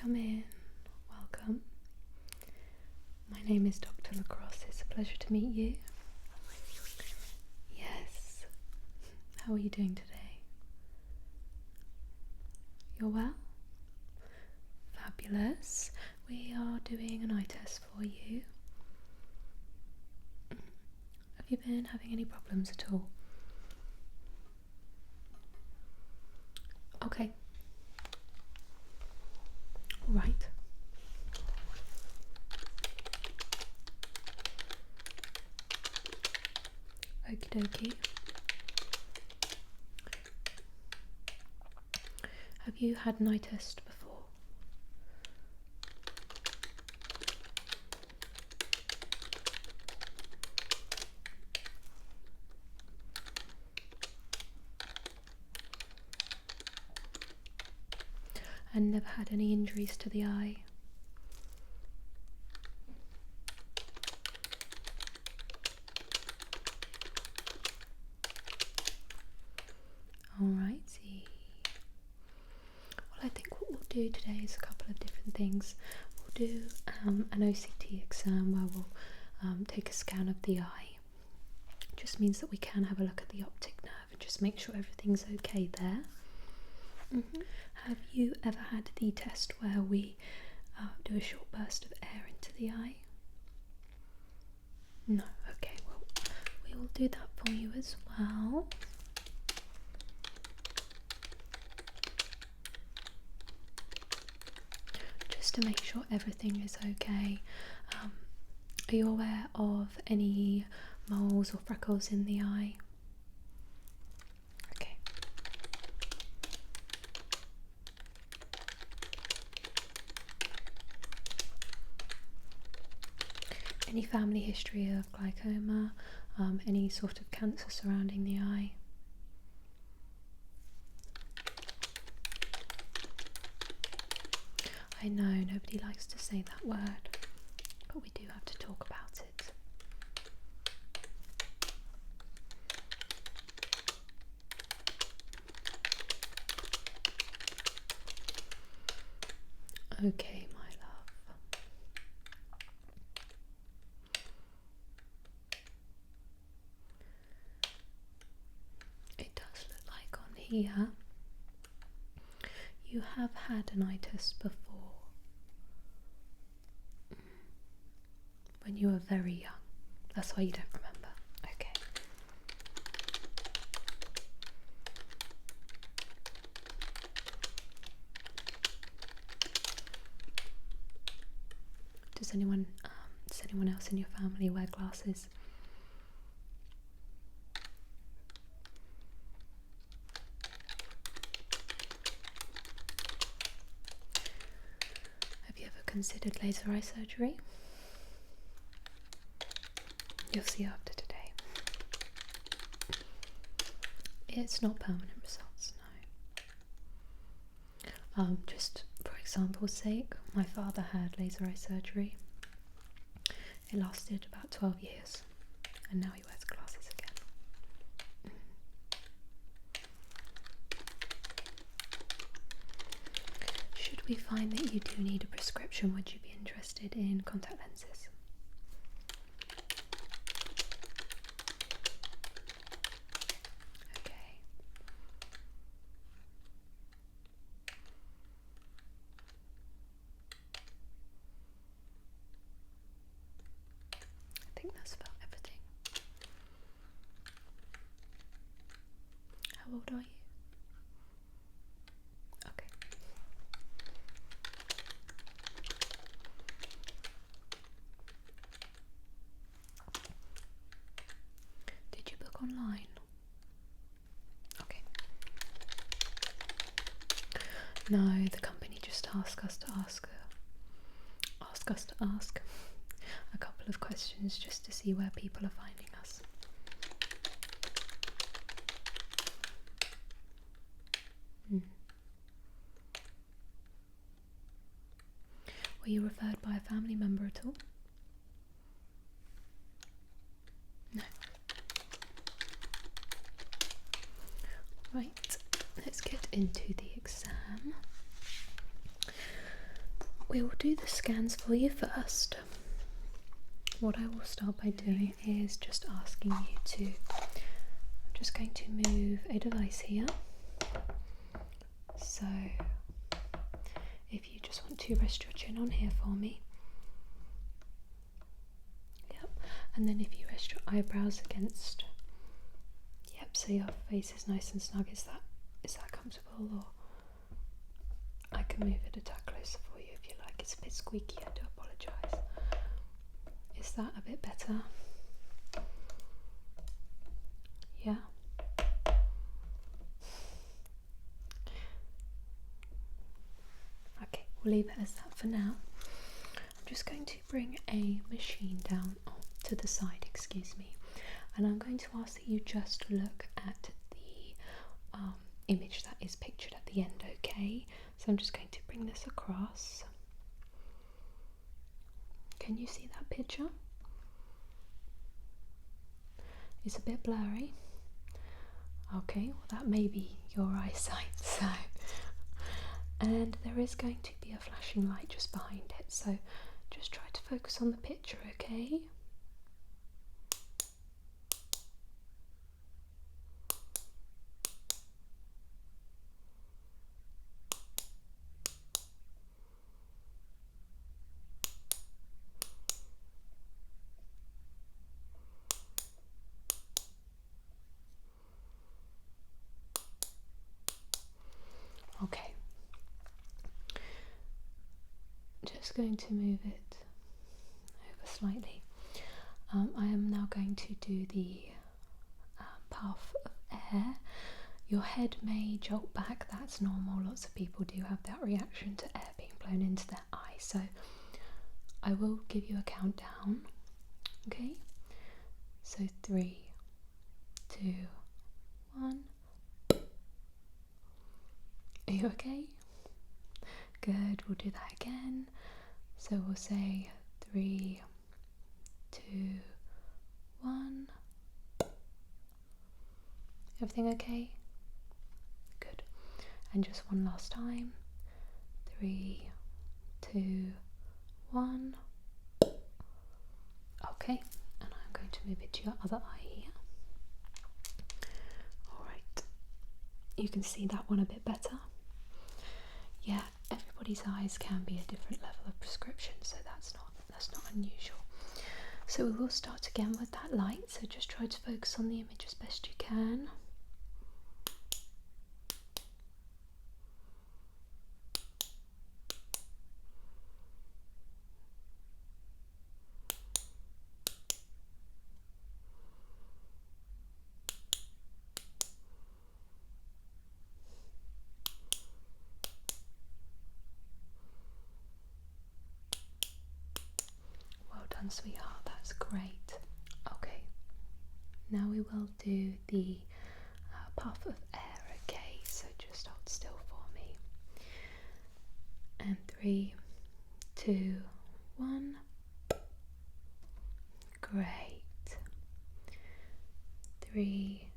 come in. Welcome. My name is Dr. Lacrosse. It's a pleasure to meet you. Yes. How are you doing today? You're well? Fabulous. We are doing an eye test for you. Have you been having any problems at all? Okay. Right. Okie dokie. Have you had an eye test before? And never had any injuries to the eye? Alrighty. Well, I think what we'll do today is a couple of different things. We'll do an OCT exam where we'll take a scan of the eye. It just means that we can have a look at the optic nerve and just make sure everything's okay there. Have you ever had the test where we do a short burst of air into the eye? No, okay, well, we will do that for you as well. Just to make sure everything is okay. Are you aware of any moles or freckles in the eye? Okay. Any family history of glaucoma, any sort of cancer surrounding the eye? I know nobody likes to say that word, but we do have to talk about it. Okay, my love. It does look like on here you have had an eye test before. When you were very young. That's why you don't remember. Okay. Does anyone else in your family wear glasses? Have you ever considered laser eye surgery? You'll see after today. It's not permanent results, no. Just for example's sake, my father had laser eye surgery. It lasted about 12 years, and now he wears glasses again. Should we find that you do need a prescription, would you be interested in contact lenses? I think that's about everything. How old are you? Okay. Did you book online? Okay. No, the company just asked us to ask a couple of questions just to see where people are finding us. Were you referred by a family member at all? No. Right, let's get into the exam. we will do the scans for you first. What I will start by doing is just asking you to, I'm just going to move a device here. So if you just want to rest your chin on here for me. Yep. And then if you rest your eyebrows against, yep, so your face is nice and snug. Is that comfortable? Or I can move it a tad closer for you if you like. It's a bit squeaky, I do apologise. Is that a bit better? Yeah? Okay, we'll leave it as that for now. I'm just going to bring a machine down to the side, excuse me, and I'm going to ask that you just look at the image that is pictured at the end, okay? So I'm just going to bring this across. Can you see that picture? It's a bit blurry. Okay, well that may be your eyesight, so. And there is going to be a flashing light just behind it, so just try to focus on the picture, okay? Okay, just going to move it over slightly. I am now going to do the puff of air. Your head may jolt back, that's normal. Lots of people do have that reaction to air being blown into their eye. So I will give you a countdown, okay? So 3, 2, 1. Are you okay? Good, we'll do that again. So we'll say 3, 2, 1. Everything okay? Good. And just one last time. 3, 2, 1. Okay, and I'm going to move it to your other eye here. Alright, you can see that one a bit better. Yeah, everybody's eyes can be a different level of prescription, so that's not unusual. So we will start again with that light, so just try to focus on the image as best you can. Well done, sweetheart, that's great. Okay, now we will do the puff of air, okay? So just hold still for me. And 3, 2, 1. Great. 3,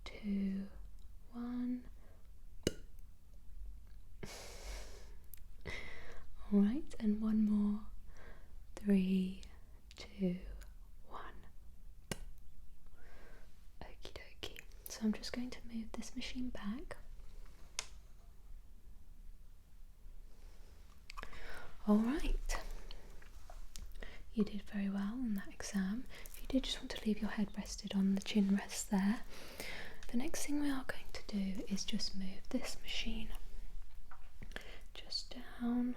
2, 1. Alright, and one more. 3, 2, 1. Okie dokie. So I'm just going to move this machine back. Alright. You did very well on that exam. If you did just want to leave your head rested on the chin rest there, the next thing we are going to do is just move this machine just down.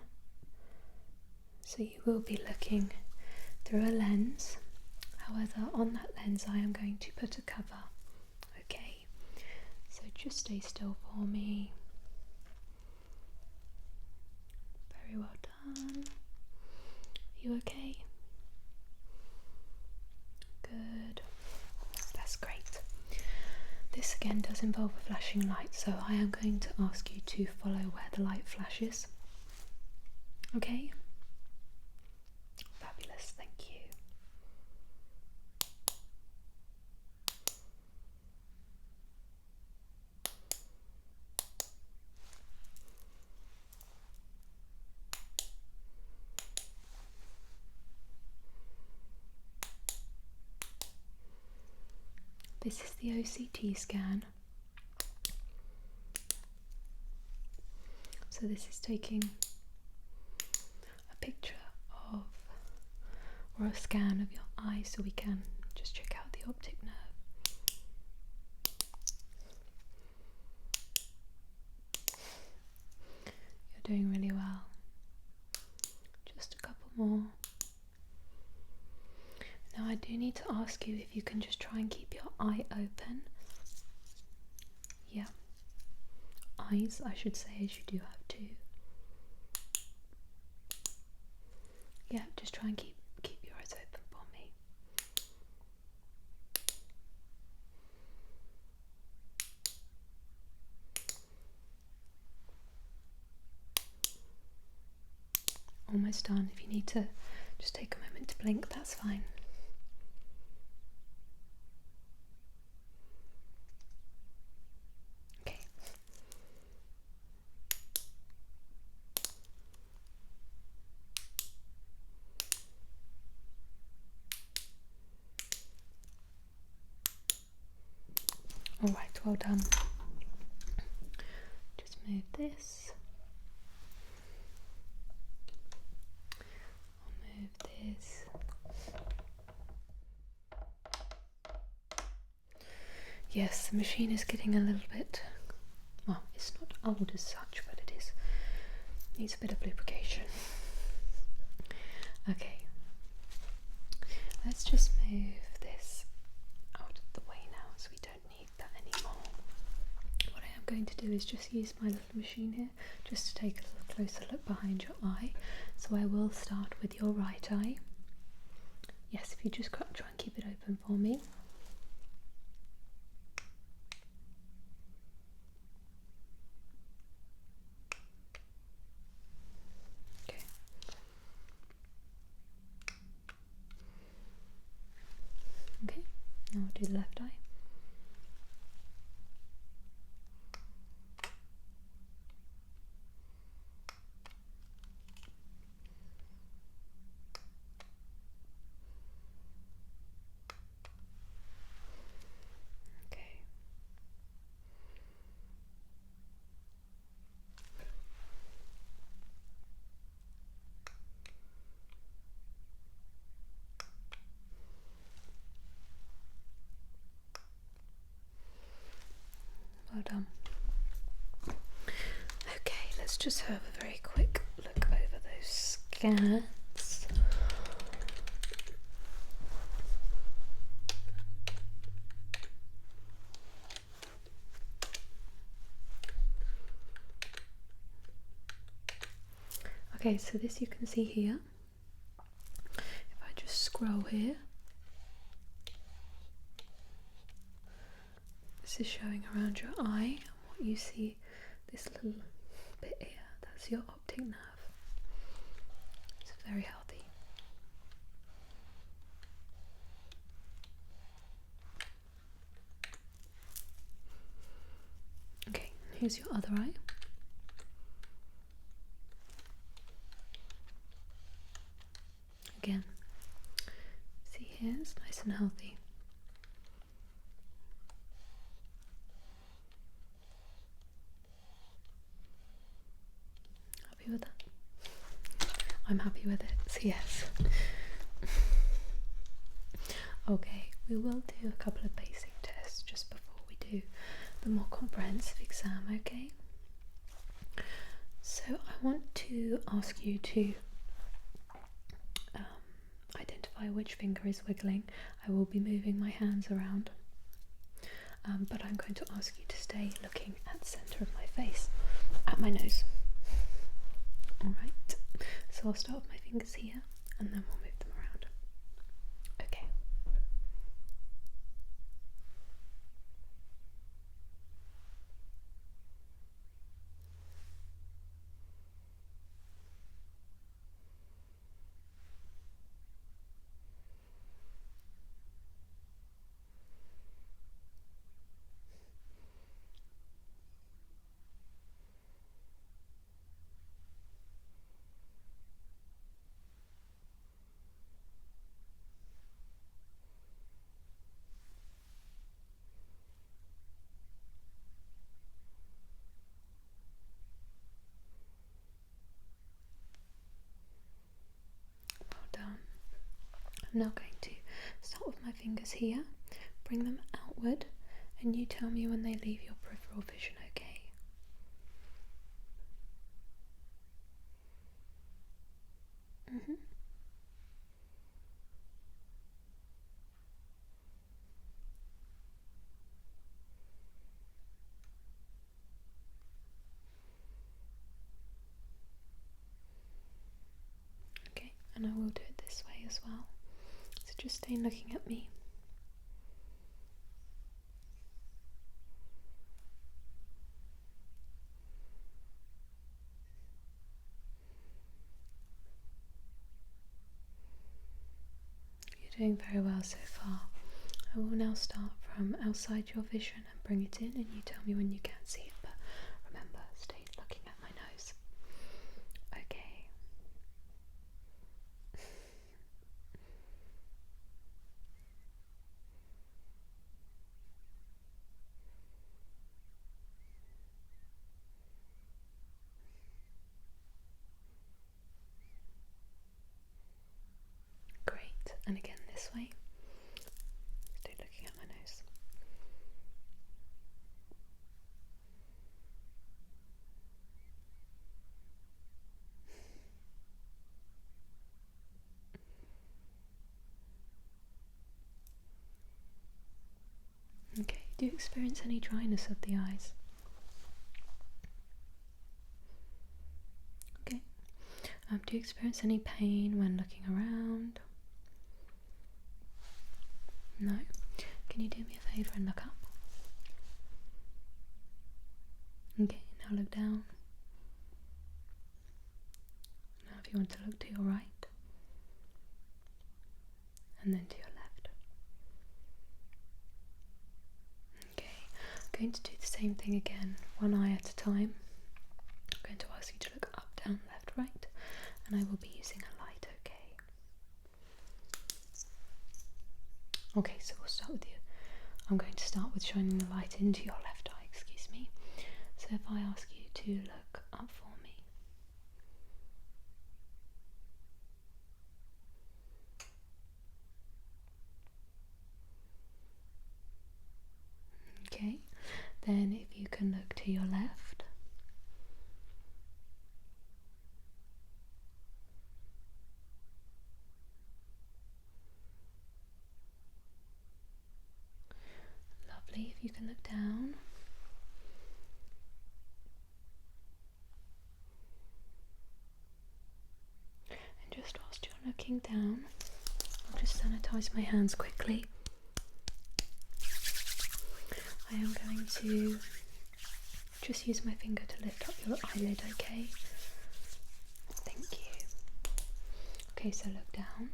So you will be looking through a lens. However, on that lens I am going to put a cover. Okay, so just stay still for me. Very well done. Are you okay? Good. That's great. This again does involve a flashing light, so I am going to ask you to follow where the light flashes. Okay? Fabulous, thank you. This is the OCT scan. So this is taking a picture of, or a scan of your eye, so we can just check out the optic nerve. You're doing really well. Just a couple more. Now I do need to ask you if you can just try and keep your eye open. Yeah. Eyes, I should say, as you do have two. Yeah, just try and keep your eyes open for me. Almost done. If you need to just take a moment to blink, that's fine. Okay. Alright, well done. Just move this. I'll move this. Yes, the machine is getting a little bit, well, it's not old as such, but it needs a bit of lubrication. Okay, let's just move this out of the way now, so we don't need that anymore. What I am going to do is just use my little machine here, just to take a little closer look behind your eye. So I will start with your right eye. Yes, if you just try and keep it open for me. Okay. Okay, now I'll do the left eye. Well done. Okay, let's just have a very quick look over those scans. Okay, so this you can see here. If I just scroll here, this is showing around your eye, and what you see, this little bit here, that's your optic nerve. It's very healthy. Okay, here's your other eye. Again, see here, it's nice and healthy. Happy with that? I'm happy with it, so yes. Okay, we will do a couple of basic tests just before we do the more comprehensive exam, okay? So I want to ask you to identify which finger is wiggling. I will be moving my hands around, but I'm going to ask you to stay looking at the centre of my face, at my nose. Alright, so I'll start with my fingers here and then we'll move them around. Okay. I'm now going to start with my fingers here, bring them outward, and you tell me when they leave your peripheral vision, okay? Okay, and I will do it this way as well. So just stay looking at me. You're doing very well so far. I will now start from outside your vision and bring it in, and you tell me when you can't see it, but remember, stay looking at my nose. Okay. Great, and again this way. Stay looking at my nose. Okay, do you experience any dryness of the eyes? Okay. Do you experience any pain when looking around? No? Can you do me a favour and look up? Okay, now look down. Now if you want to look to your right, and then to your left. Okay, I'm going to do the same thing again, one eye at a time. I'm going to ask you to look up, down, left, right, and I will be using a light, okay? Okay, so we'll start with you. I'm going to start with shining the light into your left eye, excuse me. So if I ask you to look up for me. Okay, then if you can look to your left. Lovely, if you can look down. And just whilst you're looking down, I'll just sanitize my hands quickly. I am going to just use my finger to lift up your eyelid, okay? Thank you. Okay, so look down.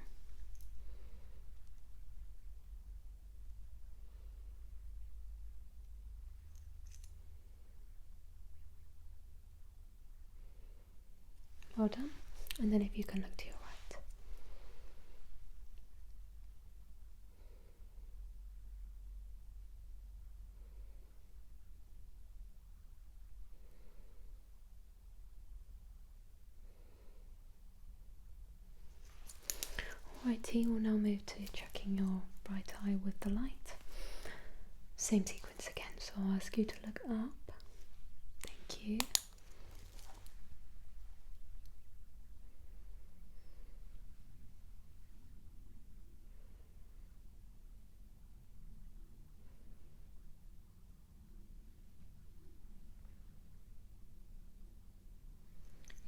Well done. And then if you can look to your right. Alrighty, we'll now move to checking your right eye with the light. Same sequence again, so I'll ask you to look up. Thank you.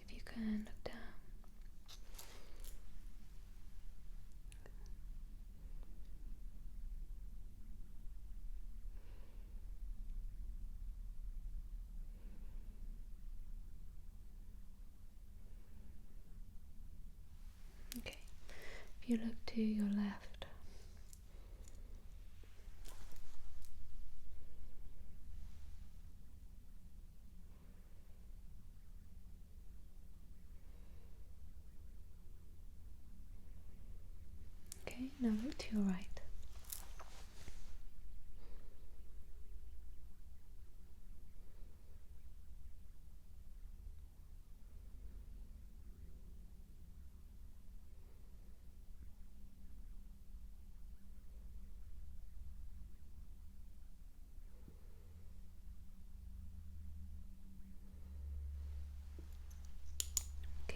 If you can look down. Okay, if you look to your left. Okay, now look to your right.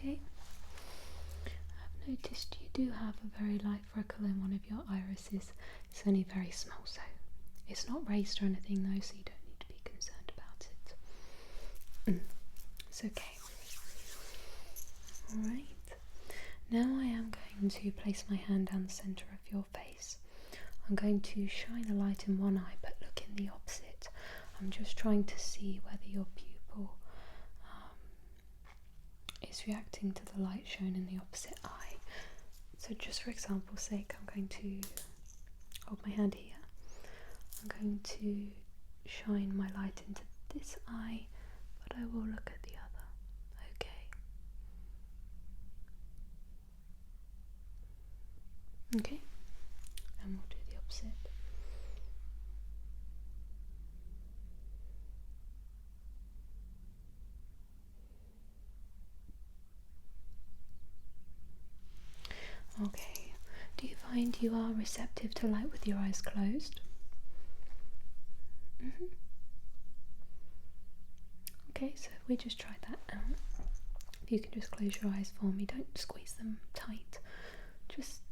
Okay. I've noticed you do have a very light freckle in one of your irises. It's only very small, so it's not raised or anything though, so you don't need to be concerned about it. It's okay. Alright. Now I am going to place my hand down the centre of your face. I'm going to shine a light in one eye but look in the opposite. I'm just trying to see whether your pupil is reacting to the light shown in the opposite eye. So just for example's sake, I'm going to hold my hand here. I'm going to shine my light into this eye, but I will look at the other. Okay. Okay. And we'll do the opposite. Okay. Do you find you are receptive to light with your eyes closed? Okay, so if we just try that out. If you can just close your eyes for me, don't squeeze them tight. Just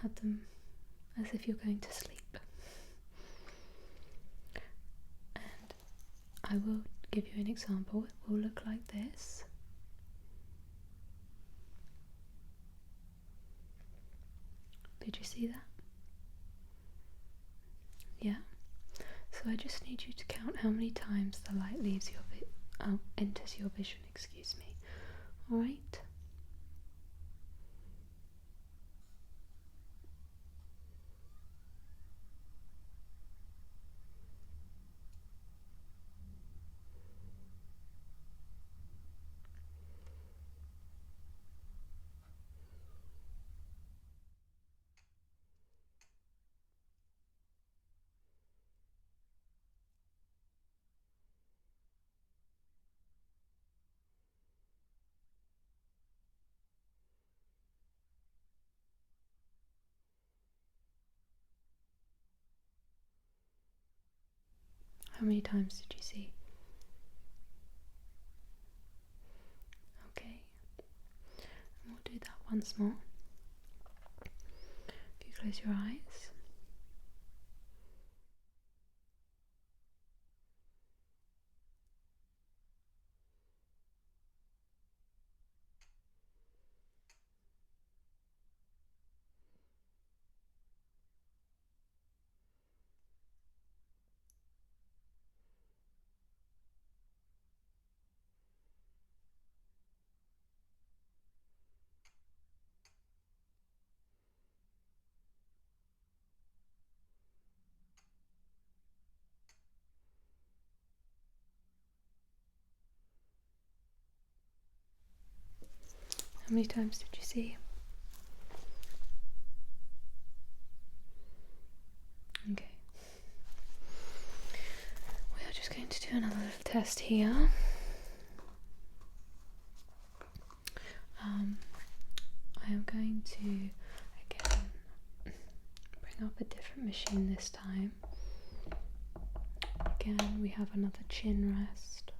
have them as if you're going to sleep. And I will give you an example. It will look like this. Did you see that? Yeah? So I just need you to count how many times the light leaves your enters your vision, excuse me. Alright? How many times did you see? Okay. And we'll do that once more. If you close your eyes. How many times did you see? Okay. We are just going to do another little test here. I am going to again bring up a different machine this time. Again, we have another chin rest.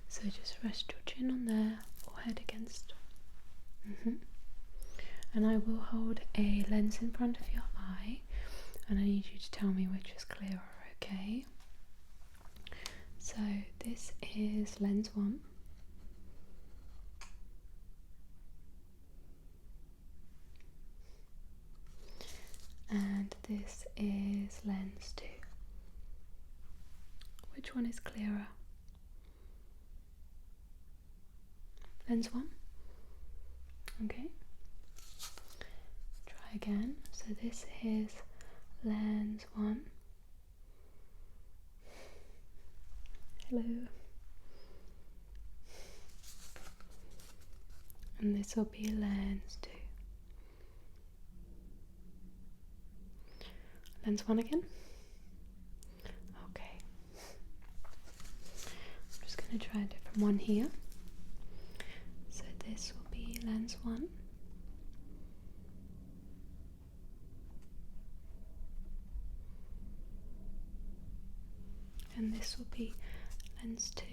So just rest your chin on there, forehead against. And I will hold a lens in front of your eye, and I need you to tell me which is clearer, okay? So this is lens 1. And this is lens 2. Which one is clearer? Lens 1? Okay. Try again. So this is lens 1. Hello. And this will be lens 2. Lens 1 again. Okay. I'm just going to try a different one here. So this will be lens 1. and this will be lens 2.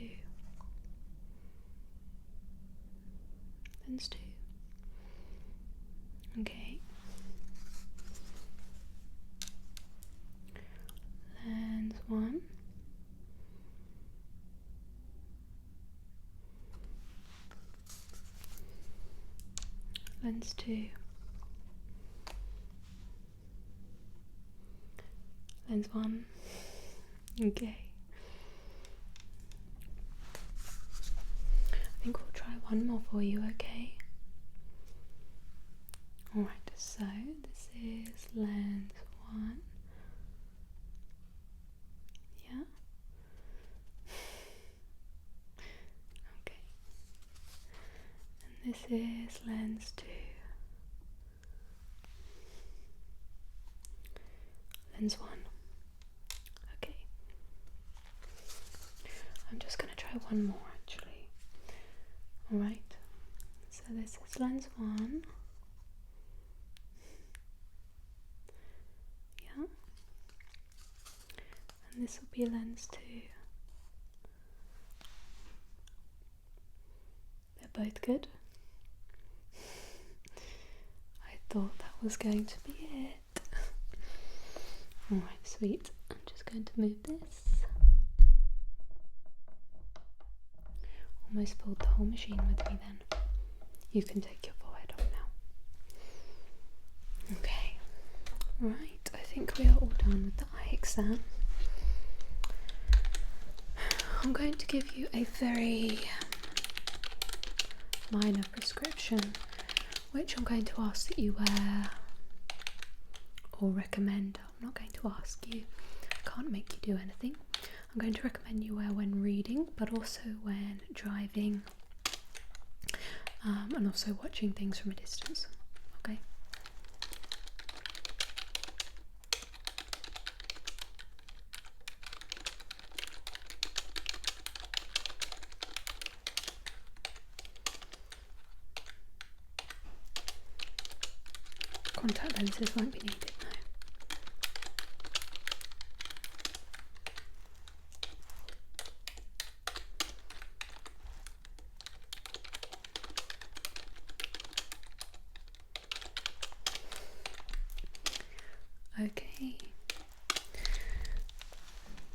Lens 2. Okay. Lens 1. Lens 2. Lens 1. Okay. I think we'll try one more for you, okay? Alright, so this is lens 1. Yeah? Okay. And this is lens 2. Lens 1. Okay. I'm just going to try one more actually. Alright. So this is lens 1. Yeah. And this will be lens 2. They're both good. I thought that was going to be it. Alright, sweet. I'm just going to move this. Almost pulled the whole machine with me then. You can take your forehead off now. Okay. Right, I think we are all done with the eye exam. I'm going to give you a very minor prescription, which I'm going to ask that you wear or recommend. I'm not going to ask you, I can't make you do anything. I'm going to recommend you wear when reading, but also when driving, and also watching things from a distance. Okay. Contact lenses won't be needed, no. Okay.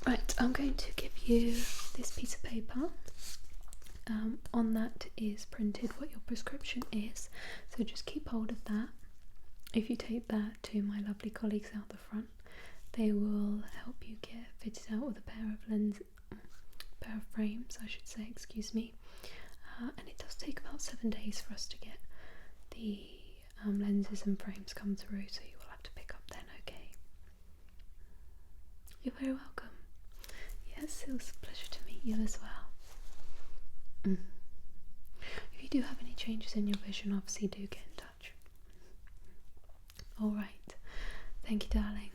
Right, I'm going to give you this piece of paper. On that is printed what your prescription is, so just keep hold of that. If you take that to my lovely colleagues out the front, they will help you get fitted out with a pair of frames, I should say, excuse me. And it does take about 7 days for us to get the lenses and frames come through, so you will have to pick up then, okay? You're very welcome. Yes, it was a pleasure to meet you as well. If you do have any changes in your vision, obviously do get in touch. Alright. Thank you, darling.